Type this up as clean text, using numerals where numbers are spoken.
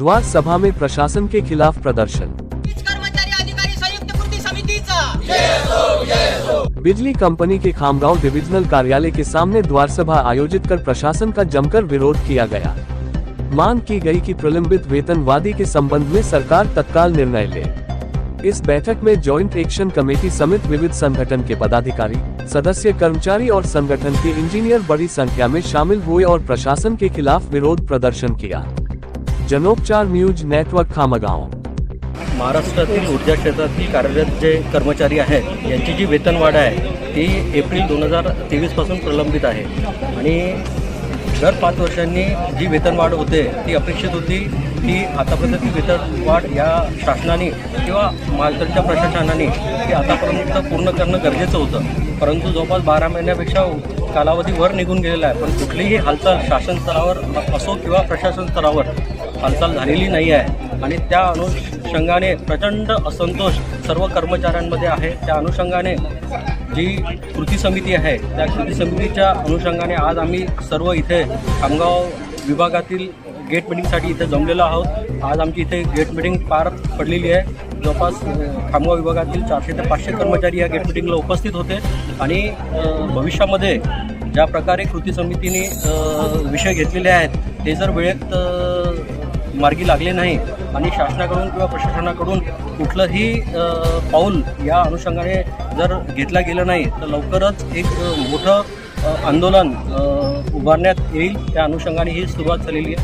द्वार सभा में प्रशासन के खिलाफ प्रदर्शन। कर्मचारी अधिकारी संयुक्त कृती समितीचा बिजली कंपनी के खामगांव डिविजनल कार्यालय के सामने द्वार सभा आयोजित कर प्रशासन का जमकर विरोध किया गया। मांग की गई कि प्रलंबित वेतनवादी के संबंध में सरकार तत्काल निर्णय ले। इस बैठक में जॉइंट एक्शन कमेटी समेत विविध संगठन के पदाधिकारी, सदस्य, कर्मचारी और संगठन के इंजीनियर बड़ी संख्या में शामिल हुए और प्रशासन के खिलाफ विरोध प्रदर्शन किया। Janopchar news network Khamgaon. महाराष्ट्रातील ऊर्जा क्षेत्रातील कार्यरत जे कर्मचारी आहेत यांची जी वेतनवाढ आहे ती एप्रिल 2023 पासून प्रलंबित आहे आणि दर 5 वर्षांनी जी वेतनवाढ होते ती अपेक्षित होती की आतापर्यंत ती वेतनवाढ या शासनाने किंवा महाराष्ट्राच्या प्रशासनाने ती आतापर्यंत पूर्ण करणं गरजेचं होतं, परंतु जवळपास 12 महिन्यापेक्षा कालावधी वर निघून गेलेला आहे, पण कुठलीही हालचाल शासन स्तरावर असो किंवा प्रशासन स्तरावर हालचाल झालेली नाही आहे आणि त्या अनुषंगाने प्रचंड असंतोष सर्व कर्मचाऱ्यांमध्ये आहे। त्या अनुषंगाने जी कृती समिती आहे त्या कृती समितीच्या अनुषंगाने आज आम्ही सर्व इथे खामगाव विभागातील गेट मीटिंगसाठी इथे जमलेलो आहोत। आज आमची इथे गेट मीटिंग पार पडलेली आहे। जवळपास खामगाव विभागातील 400 ते 500 कर्मचारी या गेट मीटिंगला उपस्थित होते आणि भविष्यामध्ये ज्या प्रकारे कृती समितीने विषय घेतलेले आहेत ते जर वेळेत मार्गी लागले नाही आणि शासनाकडून किंवा प्रशासनाकडून कुठलंही पाऊल या अनुषंगाने जर घेतला गेलं नाही तर लवकरच एक मोठं आंदोलन उभारण्यात येईल। त्या अनुषंगाने ही सुरुवात झालेली आहे।